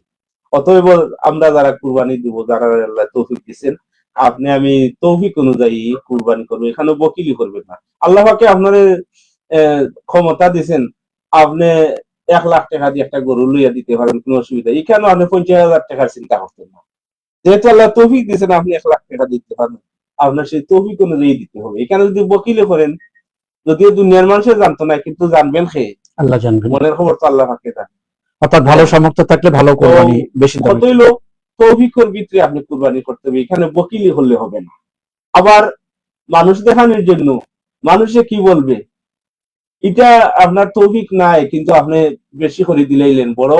অতএব আমরা যারা কুরবানি দিব, যারা আল্লাহ তৌফিক দিচ্ছেন, আপনি আমি তৌফিক অনুযায়ী কুরবানি করবো, এখানে বকিলি করবেন না। আল্লাহ পাকে আপনার ক্ষমতা দিচ্ছেন, আপনি 1,00,000 টাকা দিয়ে একটা গরু লইয়া দিতে পারেন, কোনো অসুবিধা, এখানে আপনি 50,000 টাকার চিন্তা করতেন না। যেহেতু আল্লাহ তৌফিক দিচ্ছেন আপনি 1,00,000 টাকা দিতে পারেন, আপনার সেই তৌফিক অনুযায়ী দিতে হবে। এখানে যদি বকিলে করেন, যদিও দুনিয়ার মানুষের জানতো না, কিন্তু জানবেন খেয়ে, আল্লাহ জানবেন। মনের খবর তো আল্লাহ পাকে জানেন। অর্থাৎ ভালো হ্যাঁ, সামর্থ্য থাকলে ভালো তো কোরবানি বেশি দামে। কতই লোক তৌফিকের ভিতরে আপনি কুরবানি করতে হবে, এখানে বকিলি হলে হবে না। আবার মানুষ দেখানোর জন্য, মানুষে কি বলবে, এটা আপনার তৌফিক নাই, কিন্তু আপনি বেশি করে দিলেন, বড়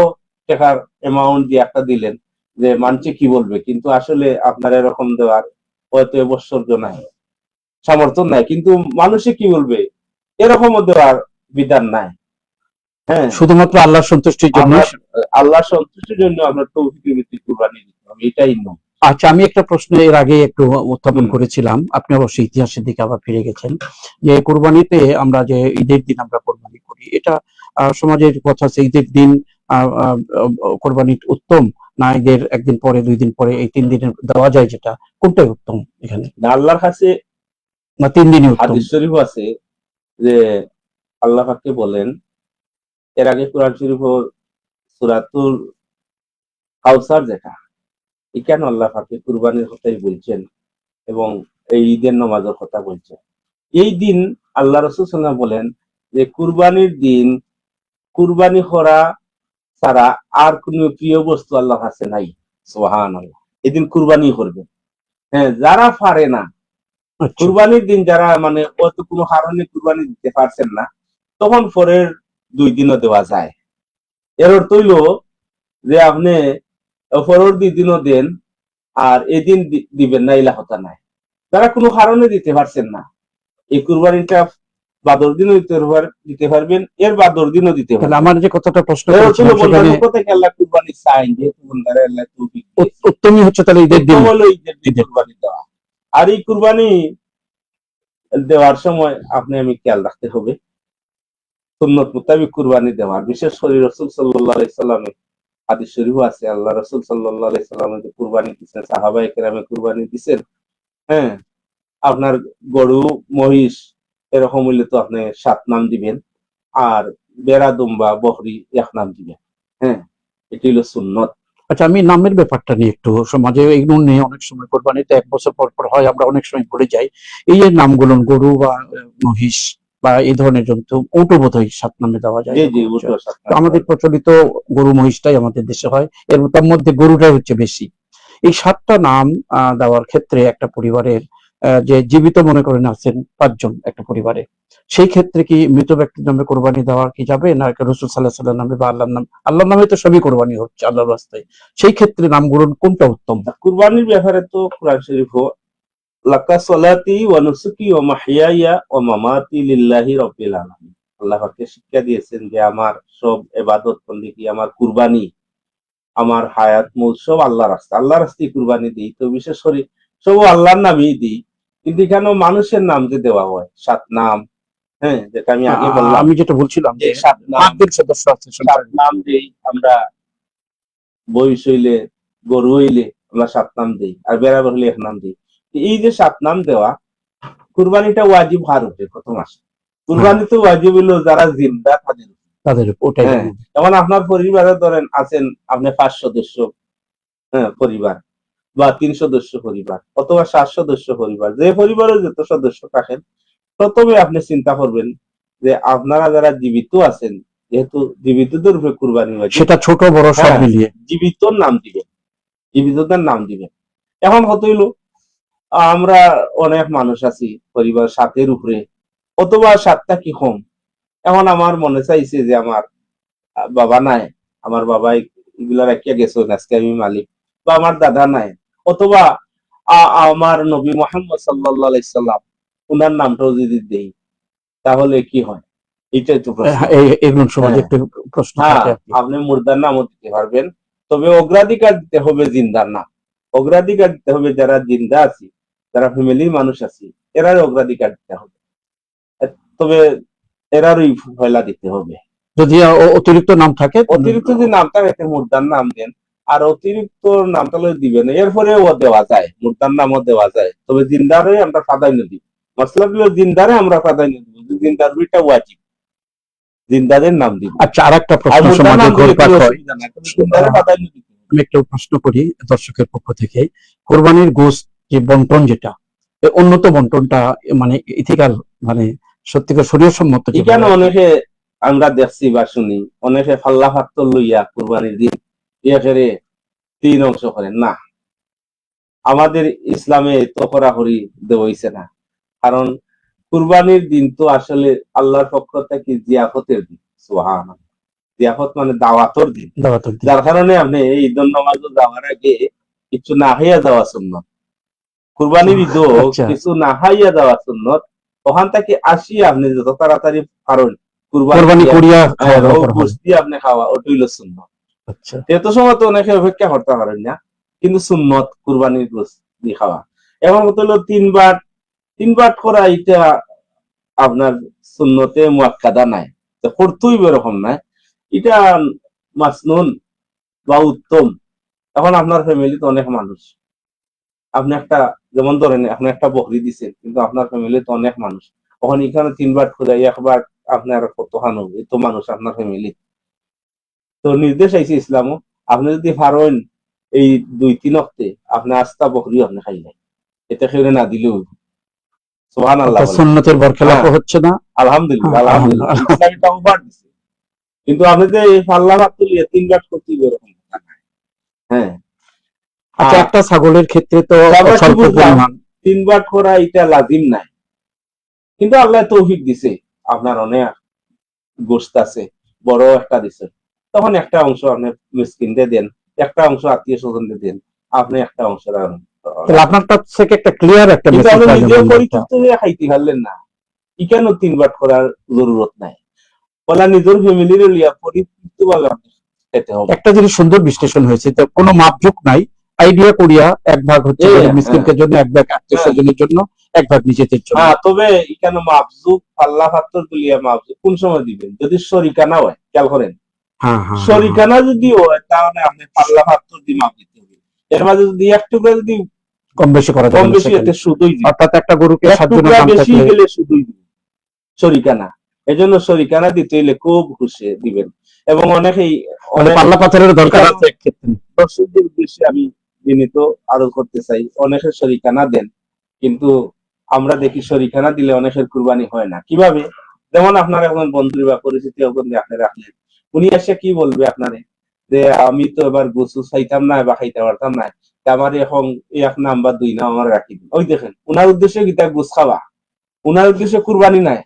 টাকার অ্যামাউন্ট দিয়ে একটা দিলেন, যে মানুষে কি বলবে, কিন্তু আসলে আপনার এরকম দেওয়ার হয়তো এবছর্য নাই, সামর্থ্য নাই, কিন্তু মানুষে কি বলবে এরকমও দেওয়ার বিধান নাই। হ্যাঁ, শুধুমাত্র আল্লাহর সন্তুষ্টির জন্য। আমরা আল্লাহ সন্তুষ্টির জন্য আমরা তৌফিকের ভিত্তিতে কুরবানি দিতে হবে, এটাই নয়। আচ্ছা, আমি একটা প্রশ্ন এর আগে একটু উত্থাপন হুম, করেছিলাম, আপনি অবশ্যই ইতিহাসের দিকে আবার ফিরে গেছেন, যে কোরবানিতে আমরা যে ঈদের দিন আমরা কোরবানি করি, এটা সমাজের কথা আছে ঈদের দিন আহ, আহ, কোরবানি উত্তম, না ঈদের একদিন পরে 2 দিন পরে, এই 3 দিনের দেওয়া যায়, যেটা কোনটাই উত্তম এখানে, আল্লাহর কাছে না 3 দিনই উত্তম? হাদিস শরীফ আছে যে আল্লাহ পাককে বলেন, এর আগে কোরআন শরীফ সূরাতুল কাউসার যেটা, এখানে আল্লাহ পাকে কুরবানির কথাই বলছেন, এবং এই ঈদের নামাজের কথা বলছেন। এই দিন আল্লাহ রাসূল সাল্লাল্লাহু আলাইহি ওয়াসাল্লাম বলেন যে কুরবানির দিন কুরবানি করা ছাড়া আর কোন প্রিয় বস্তু আল্লাহর কাছে নাই। সুবহানাল্লাহ। এদিন কুরবানি করবে। হ্যাঁ, যারা পারে না আচ্ছা কুরবানির দিন, যারা মানে অত কোনো কারণে কুরবানি দিতে পারছেন না, তখন পরের 2 দিনও দেওয়া যায়। এর অর্থ হইল যে আপনি পরের 2 দিনও দেন আর এদিন দিবেন না, ইলা হতা নাই। যারা কোনো কারণে দিতে পারছেন না, এই কুরবানিটা বাদর দিনও দিতে পারবেন, এর বাদর দিনও দিতে তাহলে পারবেন। আমার যে কথাটা প্রশ্ন এর অর্থ হলো করেছিলাম বন্ধার সেখানে পক্ষ থেকে আল্লাহ কুরবানি চাই, যেহেতু বন্ধারে আল্লাহ তৌফিক দিয়েছে। উত্তমই হচ্ছে তাহলে ঈদের দিন। উত্তম হলো ঈদের দিন ঈদের কুরবানি দেওয়া। আর এই কুরবানি দেওয়ার সময় আপনি আমি খেয়াল রাখতে হবে সুন্নত মোতাবিক কুরবানি দেওয়ার। বিশেষ করে রাসূল সাল্লাল্লাহু আলাইহি সাল্লামের হাদিস শরীফ আছে, আল্লাহ রাসূল সাল্লাল্লাহু আলাইহি সাল্লাম যে কুরবানি দিয়েছেন, সাহাবায়ে কেরামে কুরবানি দিয়েছেন। হ্যাঁ, আপনার গরু মহিষ এরকম হইলে তো আপনি 7 নাম দিবেন, আর বেড়া দুম্বা বকরি 1 নাম দিবেন। হ্যাঁ, এটি হলো সুন্নত। আচ্ছা, আমি নামের ব্যাপারটা নিয়ে একটু, সমাজে এগুলো নিয়ে অনেক সময় কোরবানিতে 1 বছর পর পর হয়, আমরা অনেক সময় ভুলে যাই। এই যে নামগুলো গরু বা মহিষ বা এই ধরনের জন্তু, উটও বোধহয় 7 নামে দেওয়া যায় জি জি, এরকম কিছু। ওটা 7 তো নাম আমাদের দেওয়া। প্রচলিত গরু মহিষটাই আমাদের দেশে হয়, এর তার মধ্যে গরুটাই হচ্ছে বেশি। এই 7টা নাম দেওয়ার ক্ষেত্রে একটা পরিবারের যে জীবিত মনে করেন আছেন 5 জন একটা পরিবারে, সেই ক্ষেত্রে কি মৃত ব্যক্তির নামে কোরবানি দেওয়া কি যাবে, না রাসূল সাল্লাল্লাহু আলাইহি ওয়াসাল্লাম নামে বা আল্লাহর নামে তো সবই কোরবানি হচ্ছে আল্লাহর রাস্তায়, সেই ক্ষেত্রে নামগুলো কোনটা উত্তম? কুরবানির ব্যাপারে তো কোরআন শরীফ লাকা সলাতি ওয়া নুসুকি ওয়া মাহইয়ায়া ওয়া মামাতি লিল্লাহি রাব্বিল আলামিন। আল্লাহ পাক শিক্ষা দিয়েছেন যে আমার সব ইবাদত বন্দেগী, আমার কুরবানি, আমার হায়াত মূল সব আল্লাহর রাস্তায়। আল্লাহর রাস্তায় কুরবানি দিই। তো বিশেষ করে সব আল্লাহর নামই দিই। কিন্তু এখানেও মানুষের নাম যে দেওয়া হয় 7 নাম, হ্যাঁ, যেটা আমি আগে বললাম আমি যেটা বলছিলাম যে যে 7 নাম, 5 জন সদস্য আছে 7 সংসারে। নাম দেই আমরা। মহিষ হইলে, গরু হইলে আমরা 7 নাম দেই, আর বেড়াবার হইলে 1 নাম দেই। এই যে 7 নাম দেওয়া, কুরবানিটা ওয়াজিব হার উপরে প্রথম আসে। হ্যাঁ, কুরবানি তো ওয়াজিব হইলো যারা জিন্দা তাদের উপর। তাদের ওটাই হ্যাঁ, যেমন আপনার পরিবারে ধরেন আছেন আপনি 5 সদস্য, হ্যাঁ, পরিবার, বা 3 সদস্য পরিবার, অথবা 7 সদস্য পরিবার, যে পরিবারের যত সদস্য থাকেন, প্রথমে আপনি চিন্তা করবেন যে আপনারা যারা জীবিত আছেন, যেহেতু জীবিতদের উপরে কুরবানি ওয়াজিব, সেটা ছোট বড় সব হ্যাঁ, মিলিয়ে। জীবিতর নাম দিবেন, জীবিতদের নাম দিবেন। এখন কত হইলো, আমরা অনেক মানুষ আছি পরিবার 7-এর উপরে, অথবা 7টা কি কম। এখন আমার মনে চাইছে যে আমার বাবা নাই, আমার বাবা এগুলা রাখিয়া গেছে, আজকে আমি মালিক, বা আমার দাদা নাই, অথবা আমার নবী মুহাম্মদ সাল্লাল্লাহু আলাইহি সাল্লাম উনার নামটাও যদি দেই, তাহলে কি হয়? এটাই তো প্রশ্ন। এগুলো সমাজে হ্যাঁ, একটু প্রশ্ন হ্যাঁ, থাকে আর কি। আপনি মুর্দার নামও দিতে পারবেন, তবে অগ্রাধিকার দিতে হবে জিন্দার নাম। অগ্রাধিকার দিতে হবে যারা জিন্দা আছি, যারা ফ্যামিলির মানুষ আছি, এরার অগ্রাধিকার দিতে হবে। তবে এরারই পয়লা দিতে হবে। যদি অতিরিক্ত নাম থাকে অতিরিক্ত যদি নামটা রেখে মুর্দার নাম দেন, আর অতিরিক্ত নামটা দিবেন, এরপরে ও দেওয়া যায়, মুর্দার নামও দেওয়া যায়, তবে জিন্দারে আমরা প্রাধান্য দিই। মসলা হলো জিন্দারে আমরা প্রাধান্য দিব, জিন্দার দুইটা ওয়াজিব, জিন্দাদের নাম দিব। আচ্ছা, আর একটা আর প্রশ্ন মুর্দার সমাজে নাম দিলে ঘুরপাক কোনো হয়। অসুবিধা নাই, তবে জিন্দারে প্রাধান্য দিতে হবে। আমি একটা প্রশ্ন করি দর্শকের পক্ষ থেকে, কোরবানির গোশত যে বন্টন, যেটা উন্নত বন্টনটা, মানে ইথিক্যাল, মানে সত্যিকার শরীয়সম্মত যেভাবে এখানে আর কি। অনেকে আমরা দেখছি বা শুনি, অনেকে ফাল্লা ফাত্তর লইয়া কুরবানির দিন ইয়াকেরে 3 অংশ করেন না। আমাদের ইসলামে তো করাকরি দেওয়া হইছে না। কারণ কুরবানির দিন তো আসলে আল্লাহর পক্ষ থেকে জিয়াফতের দিন। সুবহানাল্লাহ। জিয়াফত মানে দাওয়াতর দিন। দাওয়াতের দিন। যার কারণে আপনি এই ঈদুন নামাজও যাওয়ার আগে কিছু না খাইয়া যাওয়া সুন্নত। কুরবানির ঈদও আচ্ছা, কিছু না খাইয়া যাওয়া সুন্নত। ওখান থেকে আসিয়া আপনি যত তাড়াতাড়ি পারেন কুরবানি কোরবানি দিয়া, করিয়া খাওয়া ও দাওয়া করা হবে। গোশত দিয়ে আপনি খাওয়া, ওটা হইল সুন্নত। আচ্ছা, এত সময় তো অনেকে অপেক্ষা করতে পারেন না, কিন্তু সুন্নত কুরবানির গোশত দিয়ে খাওয়া। এখন কত হলো 3 বার করা, এটা আপনার সুন্নতে মুআক্কাদা নাই, তো করতেই এরকম নাই, এটা মাসনুন বা উত্তম। এখন আপনার ফ্যামিলিতে অনেক মানুষ, আপনি একটা, যেমন ধরেন আপনি একটা বকরি দিচ্ছেন, কিন্তু আপনার ফ্যামিলিতে অনেক মানুষ, তখন এখানে 3 বার খোঁজাই, 1 বার আপনার কত হানো, এত মানুষ আপনার ফ্যামিলি। তো নির্দেশ আইছে ইসলামও, আপনি যদি পারেন এই 2-3 হপ্তে আপনি আস্তা বকরি আপনি খাইলেন, এতে খেয়ে না দিলেও সুবহানাল্লাহ বলেন। সুন্নতের বরখেলাপও হ্যাঁ। হচ্ছে না। আলহামদুলিল্লাহ, আলহামদুলিল্লাহ। ইসলাম এটা উপহার দিছে। কিন্তু আপনি যে এই পাল্লা ভাত তুলিয়ে 3 ভাগ করতে এরকম কথা না। হ্যাঁ। আচ্ছা, একটা ছাগলের ক্ষেত্রে তো আমরা কি স্বল্প বুঝলাম? পরিমাণ 3 ভাগ করা এটা লাজিম নাই। কিন্তু আল্লাহ তৌফিক দিছে। আপনার অনেক গোশত আছে, বড় একটা দিছে। তখন একটা অংশ আপনি মিসকিনদের দেন, একটা অংশ আত্মীয়-স্বজনদের দেন, আপনি একটা অংশ রাখেন। তাহলে আপনার কাছ থেকে একটা ক্লিয়ার একটা কিন্তু মেসেজ আপনি লাগে নিজেও বন্ধু। পরিতৃপ্ত হয়ে খাইতে পারলেন না। কেন 3 ভাগ করার জরুরত নাই? বলা নিজের ফ্যামিলির লিয়া পরিতৃপ্ত ভাবে আপনি খেতে হবে। একটা জিনিস সুন্দর বিশ্লেষণ হয়েছে, তো কোনো মাপজোক নাই, আইডিয়া করিয়া এক ভাগ হচ্ছে হ্যাঁ, মিসকিনদের জন্য, এক ভাগ আত্মীয় স্বজনের জন্য, এক ভাগ নিজেদের জন্য। হ্যাঁ, তবে এখানে মাপজুক পাল্লা পাত্তর গুলিয়া মাপজুক কোন সময় দিবেন? যদি শরিকানা হয়, খেয়াল করেন। হ্যাঁ হ্যাঁ হ্যাঁ। শরিকানা যদি হয় তাহলে আপনি পাল্লা পাত্তর দিয়ে মাপ দিতে হবে। এর মাঝে যদি এক টুকরা যদি কম বেশি করা যাবে কম না বেশি সেখানে। এতে শুধুই দিবে। অর্থাৎ একটা গরুকে এক 7 জনের টুকরা নাম বেশি থাকলে গেলে শুধুই দিবে শরিকানা। এজন্য শরিকানা দিতে হইলে খুব খুশি দিবেন। এবং অনেকেই মানে পাল্লা পাথরের দরকার এখানে আছে এক্ষেত্রে। দর্শকদের উদ্দেশ্যে আমি বিনীত আরো করতে চাই, অনেকের শরিকানা দেন, কিন্তু আমরা দেখি শরিকানা দিলে অনেকের কুরবানি হয় না। কিভাবে? যেমন আপনার এখন বন্ধু বা পরিচিতি আপনি রাখলেন, উনি এসে কি বলবে আপনারে যে আমি তো এবার গোসু চাইতাম না বা খাইতে পারতাম না, তা আমার এখন 1 নাম বা 2 নাম আমার রাখি দিন। ওই দেখেন, উনার উদ্দেশ্য কি তা গোস খাওয়া, উনার উদ্দেশ্য কুরবানি নাই।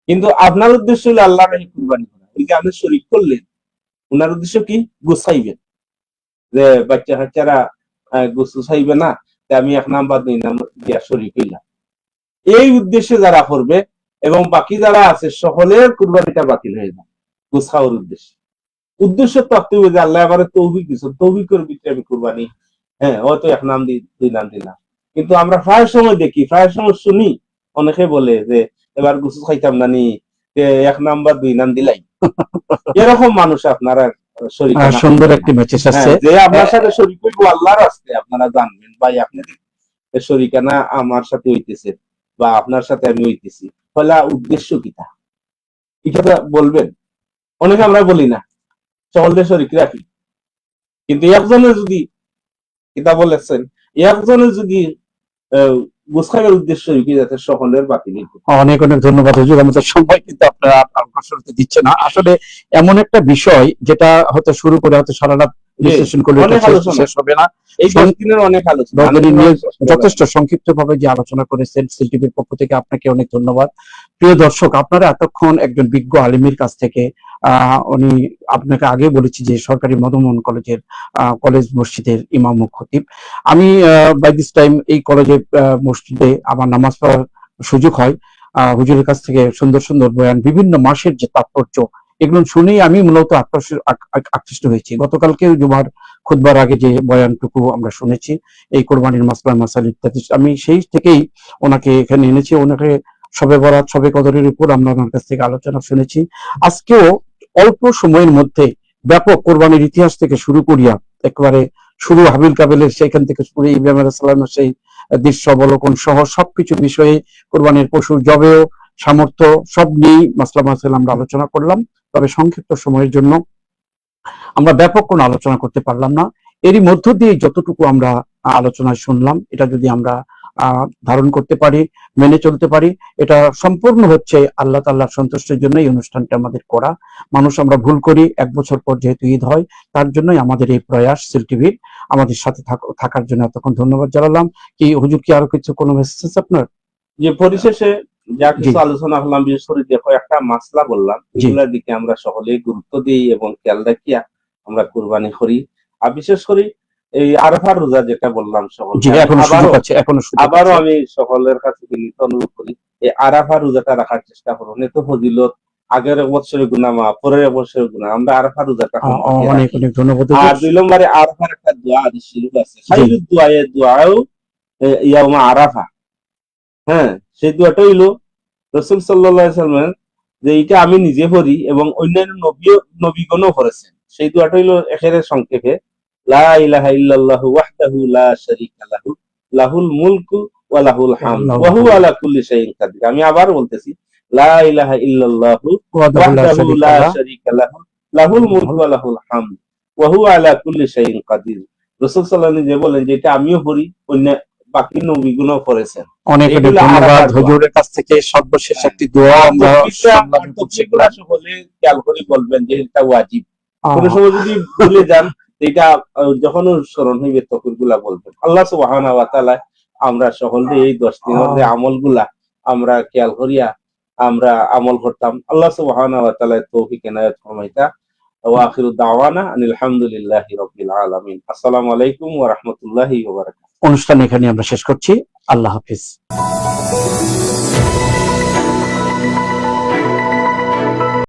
কিন্তু আপনার উদ্দেশ্য হলো আল্লাহর রাহে কুরবানি করা। ওই যে আপনি শরিক করলেন, উনার উদ্দেশ্য কি? গোস খাইবেন। যে বাচ্চা কাচ্চারা গোসু চাইবে না, তা আমি 1 নাম বা 2 নাম দিয়া শরিক হইলাম। এই উদ্দেশ্যে যারা করবে এবং বাকি যারা আছে সকলের কুরবানিটা বাতিল হয়ে যাবে গোস খাওয়ার উদ্দেশ্যে। উদ্দেশ্য থাকতে হবে যে আল্লাহ আমার তৌফিক দিয়েছেন, তৌফিকের ভিতরে আমি কুরবানি, হ্যাঁ, হয়তো 1 নাম দিই, 2 নাম দিলাম। কিন্তু আমরা প্রায় সময় দেখি, প্রায় সময় শুনি, অনেকে বলে যে এবার গোসু খাইতাম না নি, 1 নাম বা 2 নাম দিলাই। এরকম মানুষ আপনারা শরিকানা সুন্দর করবেন একটি না। মেসেজ হ্যাঁ, আসছে। যে আপনার সাথে শরিক হইব আল্লাহর রাস্তায় আপনারা জানবেন ভাই আপনি শরিকানা আমার সাথে হইতেছে বা আপনার সাথে আমি হইতেছি, ফলে উদ্দেশ্য কিটা এই কথা বলবেন। অনেকে আমরা বলি না, সকলের শরিক রাখি, কিন্তু একজনের যদি কিতা বলেছেন, একজনের যদি গোসখাইয়ের উদ্দেশ্য হইকে যাতে সকলের বাতিল হইতে। অনেক অনেক ধন্যবাদ হুজুর, আমাদের সময় কিন্তু আপনারা অবসরতে দিচ্ছে না। আসলে এমন একটা বিষয় যেটা হয়তো শুরু করে হয়তো সারা রাত বিশ্লেষণ করলে অনেক এটা আলোচনা, শেষ হবে না। এই 10 দিনের অনেক আলোচনা, রজনী নিয়ে যথেষ্ট সংক্ষিপ্ত ভাবে যে আলোচনা করেছেন সিল টিভির পক্ষ থেকে আপনাকে অনেক ধন্যবাদ। প্রিয় দর্শক, আপনারা এতক্ষণ একজন বিজ্ঞ আলিমের কাছ থেকে উনি, আপনাকে আগে বলেছি যে সরকারি মদনমোহন কলেজের কলেজ মসজিদের ইমাম ও খতিব। আমি বাই দিস টাইম এই কলেজে মসজিদে আমার নামাজ পড়ার সুযোগ হয়। হুজুরের কাছ থেকে সুন্দর সুন্দর বয়ান, বিভিন্ন মাসের যে তাৎপর্য, এগুলো শুনেই আমি মূলত আকৃষ্ট হয়েছি। গতকালকে জুমার খুতবার আগে যে বয়ানটুকু আমরা শুনেছি, এই কোরবানির মাসলা মাসাল ইত্যাদি, আমি সেই থেকেই ওনাকে এখানে এনেছি। ওনাকে শবে বরাত, শবে কদরের উপর আমরা ওনার কাছ থেকে আলোচনা শুনেছি। আজকেও অল্প সময়ের মধ্যে ব্যাপক কোরবানির ইতিহাস থেকে শুরু করিয়া একেবারে শুরু হাবিল কাবিলের সেখান থেকে শুরু ইব্রাহিম আলাইহিস সালামের সেই দৃশ্য অবলোকন সহ সবকিছু বিষয়ে, কোরবানির পশু জবেও সামর্থ্য সব নিয়েই মাসলা মাসাইল আমরা আলোচনা করলাম। তবে সংক্ষিপ্ত সময়ের জন্য আমরা ব্যাপক কোনো আলোচনা করতে পারলাম না। এরই মধ্য দিয়ে যতটুকু আমরা আলোচনায় শুনলাম, এটা যদি আমরা ধারণ করতে পারি, মেনে চলতে পারি, এটা সম্পূর্ণ হচ্ছে আল্লাহ তাআলার সন্তুষ্টির জন্য এই অনুষ্ঠানটা আমাদের করা। মানুষ আমরা ভুল করি, 1 বছর পর যেহেতু ঈদ হয়, তার জন্যই আমাদের এই প্রয়াস সিল টিভির। আমাদের সাথে থাকার জন্য এতক্ষণ ধন্যবাদ জানালাম। কি হুজুর, কি আরো কিছু কোনো মেসেজ আছে আপনার? যে পরিশেষে যা কিছু আলোচনা হলাম, বিশেষ করে যে কয়েকটা মাসলা বললাম, এগুলোর দিকে আমরা সকলেই গুরুত্ব দিই এবং খেয়াল রাখিয়া আমরা কুরবানি করি। আর বিশেষ করে এই আরাফার রোজা যেটা বললাম, আবারও আমি সকলের কাছে বিনীত অনুরোধ করি, এই আরাফা রোজাটা রাখার চেষ্টা করুন। এত ফজিলত, আগের বছরের গুনাহ মাফ, পরের বছরের গুনাহ, আমরা আরাফা রোজাটা অনেক অনেক ধন্যবাদ। আর 2 নম্বরে আরাফার একটা দোয়া শরীফ আছে, খাইরুদ দুআয়ে দুআউ ইয়াউমা আরাফা। হ্যাঁ, সেই দোয়াটা হইলো রাসূল সাল্লাল্লাহু আলাইহি ওয়াসাল্লাম, যে এটা আমি নিজে পড়ি এবং অন্যান্য নবীগণও পড়েছেন। সেই দোয়াটা হইলো একেবারে সংক্ষেপে, লা ইলাহা ইল্লাল্লাহু ওয়াহদাহু লা শারীকা লাহু লাহুল মুলকু ওয়া লাহুল হামদু ওয়া হুয়া আলা কুল্লি শাইইন কাদির। আমি আবার বলতেছি, লা ইলাহা ইল্লাল্লাহু ওয়াহদাহু লা শারীকা লাহু লাহুল মুলকু ওয়া লাহুল হামদু ওয়া হুয়া আলা কুল্লি শাইইন কাদির। রাসূল সাল্লাল্লাহু আলাইহি ওয়াসাল্লাম যে বলেন যে এটা আমিও পড়ি, অন্য বাকি নবীগুলো পড়েছেন। অনেক অনেক এগুলো ধন্যবাদ আরাফাত দোয়া। হুজুরের কাছ থেকে সর্বশেষ একটি দোয়া আমরা শুনলাম এবং তকবিরগুলো সকলে খেয়াল করে বলবেন যে এটা ওয়াজিব। কোন শিখলাম। সময় যদি ভুলে যান এটা যখন স্মরণ হইবে তকবিরগুলা বলবেন। আল্লাহ সুবহানাহু ওয়া তাআলা আমরা সকলে এই 10 দিনের যে আমলগুলা আমরা খেয়াল করিয়া আমরা আমল করতাম। আল্লাহ সুবহানাহু ওয়া তাআলা তৌফিক এনায়েত ফরমাইতা। ওয়া আখিরু দাওয়ানা আনিল হামদুলিল্লাহি রাব্বিল আলামিন। আসসালামু আলাইকুম ওয়া রাহমাতুল্লাহি ওয়া বারাকাতুহু। অনুষ্ঠান এখানে আমরা শেষ করছি। আল্লাহ হাফিজ।